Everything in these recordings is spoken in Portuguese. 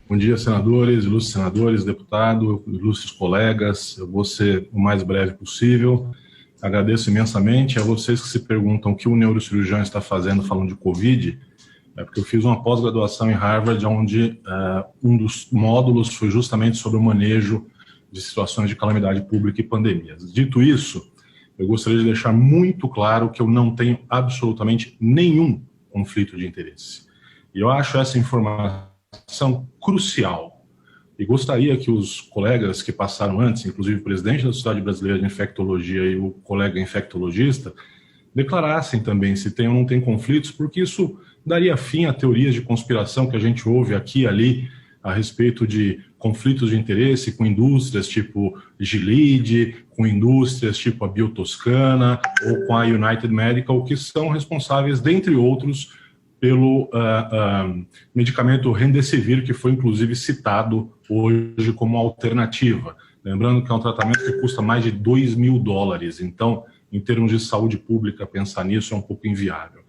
Bom dia, senadores, ilustres senadores, deputado, ilustres colegas. Eu vou ser o mais breve possível. Agradeço imensamente a vocês que se perguntam o que o neurocirurgião está fazendo falando de Covid. É porque eu fiz uma pós-graduação em Harvard, onde um dos módulos foi justamente sobre o manejo de situações de calamidade pública e pandemias. Dito isso, eu gostaria de deixar muito claro que eu não tenho absolutamente nenhum conflito de interesse. E eu acho essa informação crucial. E gostaria que os colegas que passaram antes, inclusive o presidente da Sociedade Brasileira de Infectologia e o colega infectologista, declarassem também se tem ou não tem conflitos, porque isso daria fim a teorias de conspiração que a gente ouve aqui e ali a respeito de conflitos de interesse com indústrias tipo Gilead, com indústrias tipo a Biotoscana ou com a United Medical, que são responsáveis, dentre outros, pelo medicamento Remdesivir, que foi inclusive citado hoje como alternativa. Lembrando que é um tratamento que custa mais de $2 mil. Então, em termos de saúde pública, pensar nisso é um pouco inviável.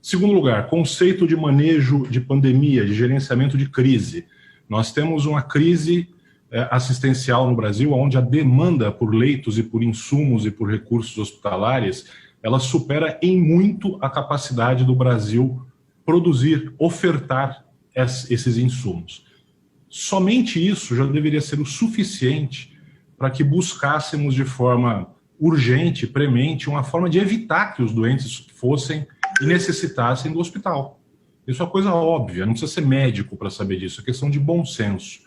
Segundo lugar, conceito de manejo de pandemia, de gerenciamento de crise. Nós temos uma crise assistencial no Brasil, onde a demanda por leitos e por insumos e por recursos hospitalares, ela supera em muito a capacidade do Brasil produzir, ofertar esses insumos. Somente isso já deveria ser o suficiente para que buscássemos de forma urgente, premente, uma forma de evitar que os doentes fossem e necessitassem do hospital. Isso é uma coisa óbvia, não precisa ser médico para saber disso, é questão de bom senso.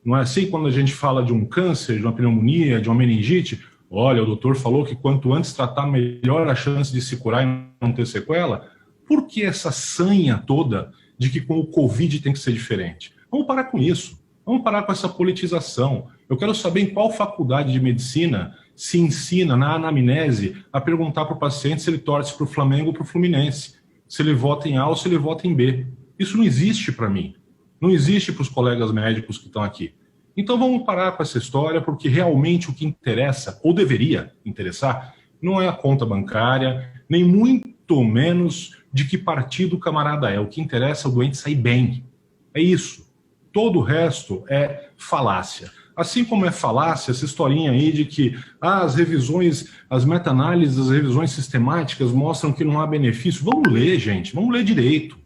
Não é assim quando a gente fala de um câncer, de uma pneumonia, de uma meningite? Olha, o doutor falou que quanto antes tratar, melhor a chance de se curar e não ter sequela. Por que essa sanha toda de que com o Covid tem que ser diferente? Vamos parar com isso. Vamos parar com essa politização. Eu quero saber em qual faculdade de medicina se ensina, na anamnese, a perguntar para o paciente se ele torce para o Flamengo ou para o Fluminense, se ele vota em A ou se ele vota em B. Isso não existe para mim. Não existe para os colegas médicos que estão aqui. Então vamos parar com essa história, porque realmente o que interessa, ou deveria interessar, não é a conta bancária, nem muito menos de que partido o camarada é. O que interessa é o doente sair bem. É isso. Todo o resto é falácia. Assim como é falácia essa historinha aí de que as revisões, as meta-análises, as revisões sistemáticas mostram que não há benefício. Vamos ler, gente. Vamos ler direito.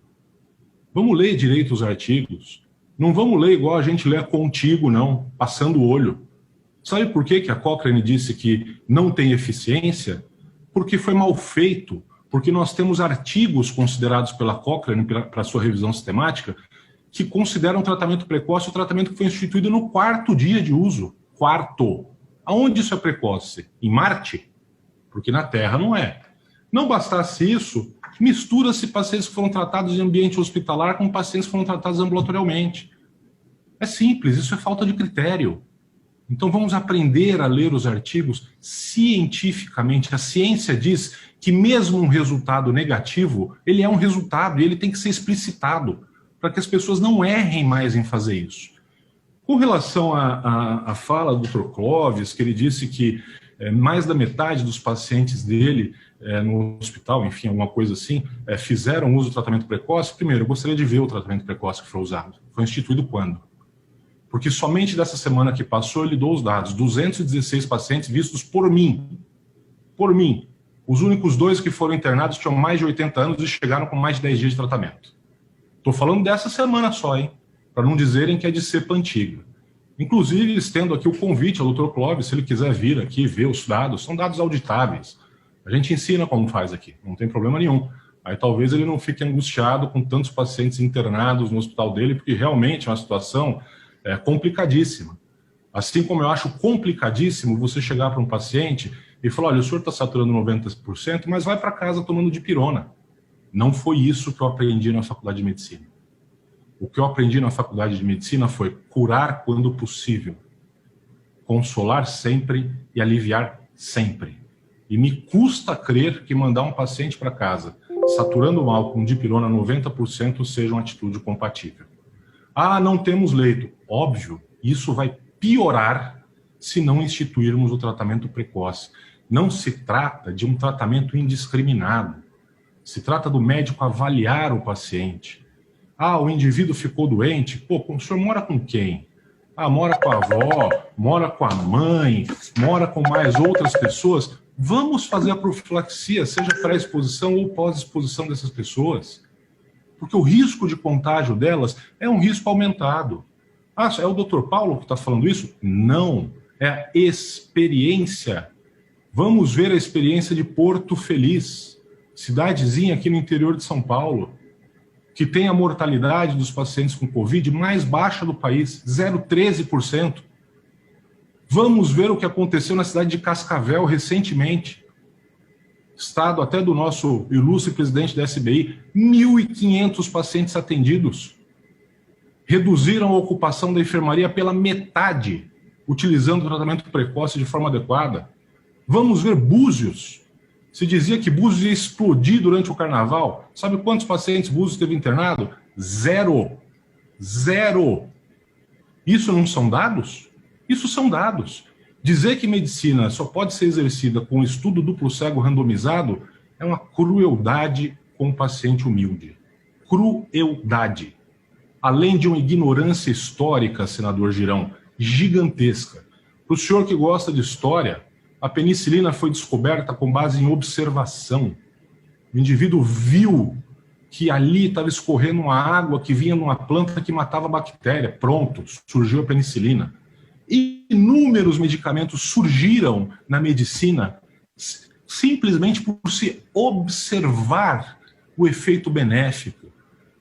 Vamos ler direito os artigos. Não vamos ler igual a gente lê contigo, não, passando o olho. Sabe por que a Cochrane disse que não tem eficiência? Porque foi mal feito. Porque nós temos artigos considerados pela Cochrane para sua revisão sistemática que consideram o tratamento precoce o tratamento que foi instituído no 4º dia de uso. 4º. Aonde isso é precoce? Em Marte? Porque na Terra não é. Não bastasse isso, mistura-se pacientes que foram tratados em ambiente hospitalar com pacientes que foram tratados ambulatorialmente. É simples, isso é falta de critério. Então vamos aprender a ler os artigos cientificamente. A ciência diz que mesmo um resultado negativo, ele é um resultado e ele tem que ser explicitado para que as pessoas não errem mais em fazer isso. Com relação à fala do Dr. Clóvis, que ele disse que mais da metade dos pacientes dele no hospital, enfim, alguma coisa assim, fizeram uso do tratamento precoce. Primeiro, eu gostaria de ver o tratamento precoce que foi usado. Foi instituído quando? Porque somente dessa semana que passou ele deu os dados. 216 pacientes vistos por mim. Por mim. Os únicos 2 que foram internados tinham mais de 80 anos e chegaram com mais de 10 dias de tratamento. Estou falando dessa semana só, hein? Para não dizerem que é de cepa antiga. Inclusive, estendo aqui o convite ao Dr. Clóvis, se ele quiser vir aqui ver os dados, são dados auditáveis. A gente ensina como faz aqui, não tem problema nenhum. Aí talvez ele não fique angustiado com tantos pacientes internados no hospital dele, porque realmente é uma situação complicadíssima. Assim como eu acho complicadíssimo você chegar para um paciente e falar, olha, o senhor está saturando 90%, mas vai para casa tomando dipirona. Não foi isso que eu aprendi na faculdade de medicina. O que eu aprendi na faculdade de medicina foi curar quando possível, consolar sempre e aliviar sempre. E me custa crer que mandar um paciente para casa saturando mal com dipirona 90% seja uma atitude compatível. Ah, não temos leito. Óbvio, isso vai piorar se não instituirmos o tratamento precoce. Não se trata de um tratamento indiscriminado. Se trata do médico avaliar o paciente. Ah, o indivíduo ficou doente. Pô, o senhor mora com quem? Ah, mora com a avó, mora com a mãe, mora com mais outras pessoas. Vamos fazer a profilaxia, seja pré-exposição ou pós-exposição dessas pessoas. Porque o risco de contágio delas é um risco aumentado. Ah, é o Dr. Paulo que está falando isso? Não, é a experiência. Vamos ver a experiência de Porto Feliz, cidadezinha aqui no interior de São Paulo, que tem a mortalidade dos pacientes com Covid mais baixa do país, 0,13%. Vamos ver o que aconteceu na cidade de Cascavel recentemente, estado até do nosso ilustre presidente da SBI, 1.500 pacientes atendidos. Reduziram a ocupação da enfermaria pela metade, utilizando o tratamento precoce de forma adequada. Vamos ver Búzios. Se dizia que Búzios ia explodir durante o carnaval. Sabe quantos pacientes Búzios teve internado? 0. 0. Isso não são dados? Isso são dados. Dizer que medicina só pode ser exercida com estudo duplo cego randomizado é uma crueldade com o paciente humilde. Crueldade. Além de uma ignorância histórica, senador Girão, gigantesca. Para o senhor que gosta de história, a penicilina foi descoberta com base em observação. O indivíduo viu que ali estava escorrendo uma água que vinha numa planta que matava a bactéria. Pronto, surgiu a penicilina. Inúmeros medicamentos surgiram na medicina simplesmente por se observar o efeito benéfico.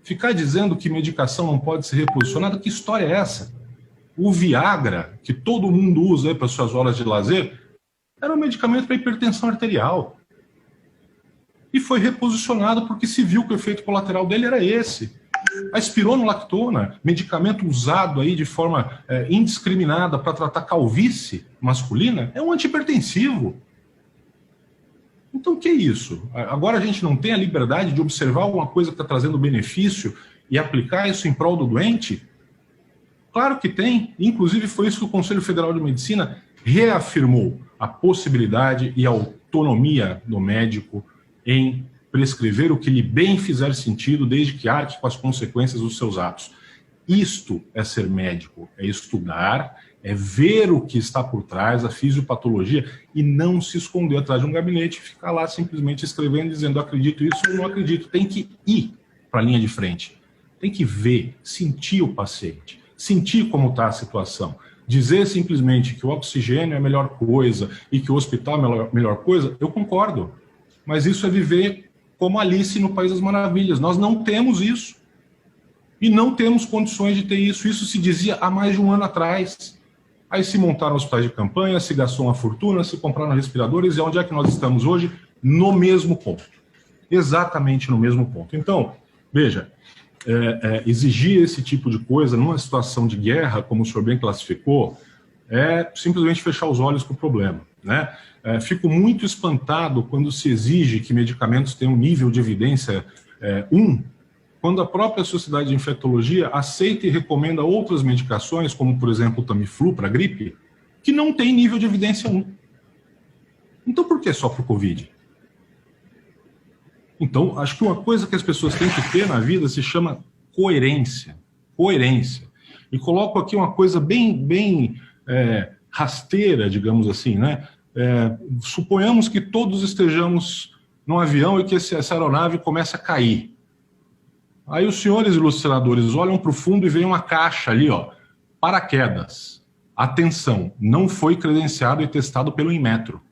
Ficar dizendo que medicação não pode ser reposicionada, que história é essa? O Viagra, que todo mundo usa para suas horas de lazer, era um medicamento para hipertensão arterial. E foi reposicionado porque se viu que o efeito colateral dele era esse. A espironolactona, medicamento usado aí de forma indiscriminada para tratar calvície masculina, é um antihipertensivo. Então, o que é isso? Agora a gente não tem a liberdade de observar alguma coisa que está trazendo benefício e aplicar isso em prol do doente? Claro que tem. Inclusive foi isso que o Conselho Federal de Medicina reafirmou, a possibilidade e a autonomia do médico em prescrever o que lhe bem fizer sentido, desde que arque com as consequências dos seus atos. Isto é ser médico, é estudar, é ver o que está por trás, a fisiopatologia, e não se esconder atrás de um gabinete e ficar lá simplesmente escrevendo, dizendo acredito isso ou não acredito. Tem que ir para a linha de frente, tem que ver, sentir o paciente, sentir como está a situação. Dizer simplesmente que o oxigênio é a melhor coisa e que o hospital é a melhor coisa, eu concordo. Mas isso é viver como Alice no País das Maravilhas. Nós não temos isso. E não temos condições de ter isso. Isso se dizia há mais de um ano atrás. Aí se montaram hospitais de campanha, se gastou uma fortuna, se compraram respiradores. E onde é que nós estamos hoje? No mesmo ponto. Exatamente no mesmo ponto. Então, veja, exigir esse tipo de coisa numa situação de guerra, como o senhor bem classificou, é simplesmente fechar os olhos para o problema, né? Fico muito espantado quando se exige que medicamentos tenham um nível de evidência 1, quando a própria Sociedade de Infectologia aceita e recomenda outras medicações, como, por exemplo, o Tamiflu para gripe, que não tem nível de evidência 1. Então, por que só para o Covid? Então, acho que uma coisa que as pessoas têm que ter na vida se chama coerência. Coerência. E coloco aqui uma coisa bem rasteira, digamos assim, né? Suponhamos que todos estejamos num avião e que essa aeronave começa a cair. Aí os senhores ilustradores olham para o fundo e veem uma caixa ali, ó, paraquedas. Atenção, não foi credenciado e testado pelo Inmetro.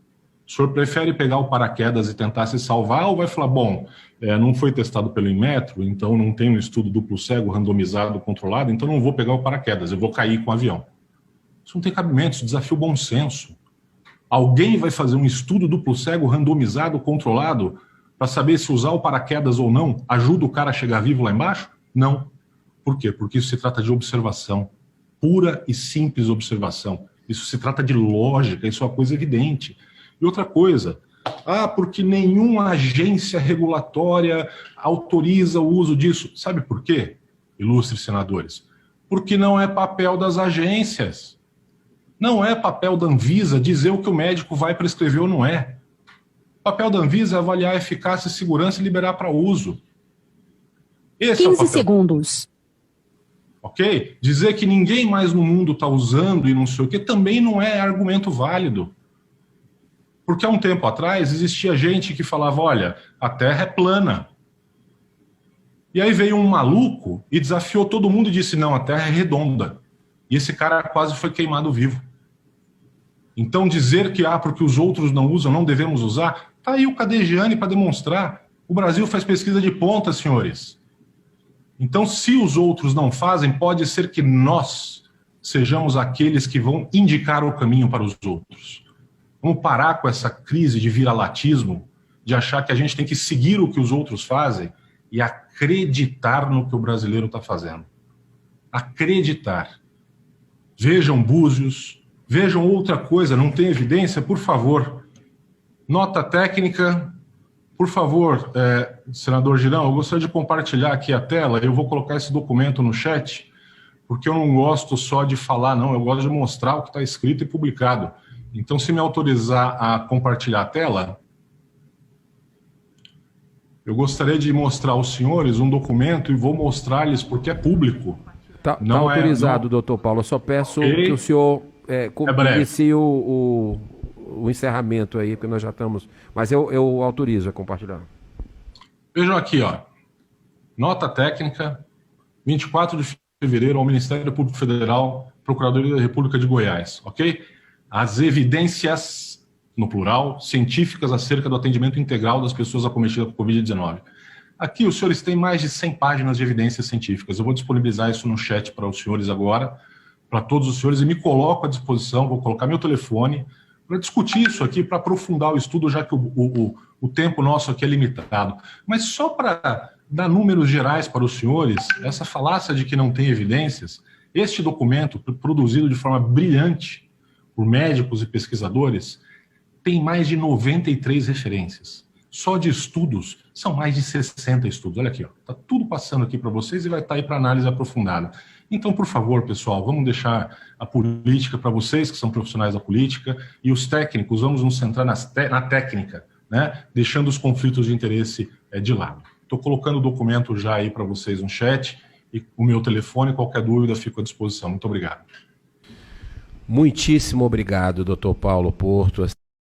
O senhor prefere pegar o paraquedas e tentar se salvar ou vai falar, bom, não foi testado pelo Inmetro, então não tem um estudo duplo cego, randomizado, controlado, então não vou pegar o paraquedas, eu vou cair com o avião. Isso não tem cabimento, isso desafia o bom senso. Alguém vai fazer um estudo duplo cego, randomizado, controlado, para saber se usar o paraquedas ou não ajuda o cara a chegar vivo lá embaixo? Não. Por quê? Porque isso se trata de observação, pura e simples observação. Isso se trata de lógica, isso é uma coisa evidente. E outra coisa, porque nenhuma agência regulatória autoriza o uso disso. Sabe por quê, ilustres senadores? Porque não é papel das agências. Não é papel da Anvisa dizer o que o médico vai prescrever ou não é. O papel da Anvisa é avaliar a eficácia e segurança e liberar para uso. Esse é o 15 papel. segundos. Ok? Dizer que ninguém mais no mundo está usando e não sei o que também não é argumento válido. Porque há um tempo atrás existia gente que falava, olha, a Terra é plana. E aí veio um maluco e desafiou todo mundo e disse, não, a Terra é redonda. E esse cara quase foi queimado vivo. Então dizer que, porque os outros não usam, não devemos usar, tá aí o Cadegiani para demonstrar. O Brasil faz pesquisa de ponta, senhores. Então, se os outros não fazem, pode ser que nós sejamos aqueles que vão indicar o caminho para os outros. Vamos parar com essa crise de viralatismo, de achar que a gente tem que seguir o que os outros fazem e acreditar no que o brasileiro está fazendo. Acreditar. Vejam Búzios, vejam outra coisa, não tem evidência? Por favor, nota técnica. Por favor, senador Girão, eu gostaria de compartilhar aqui a tela, eu vou colocar esse documento no chat, porque eu não gosto só de falar, não, eu gosto de mostrar o que está escrito e publicado. Então, se me autorizar a compartilhar a tela, eu gostaria de mostrar aos senhores um documento e vou embora-lhes porque é público. Tá autorizado, doutor Paulo, eu só peço que o senhor inicie o encerramento aí, porque nós já estamos... Mas eu autorizo a compartilhar. Vejam aqui, ó. Nota técnica, 24 de fevereiro, ao Ministério Público Federal, Procuradoria da República de Goiás, ok? As evidências, no plural, científicas acerca do atendimento integral das pessoas acometidas com Covid-19. Aqui os senhores têm mais de 100 páginas de evidências científicas. Eu vou disponibilizar isso no chat para os senhores agora, para todos os senhores, e me coloco à disposição, vou colocar meu telefone, para discutir isso aqui, para aprofundar o estudo, já que o tempo nosso aqui é limitado. Mas só para dar números gerais para os senhores, essa falácia de que não tem evidências, este documento, produzido de forma brilhante por médicos e pesquisadores, tem mais de 93 referências. Só de estudos, são mais de 60 estudos. Olha aqui, está tudo passando aqui para vocês e vai estar aí para análise aprofundada. Então, por favor, pessoal, vamos deixar a política para vocês, que são profissionais da política, e os técnicos, vamos nos centrar na técnica, né? Deixando os conflitos de interesse de lado. Estou colocando o documento já aí para vocês no chat, e o meu telefone, qualquer dúvida, fico à disposição. Muito obrigado. Muitíssimo obrigado, doutor Paulo Porto.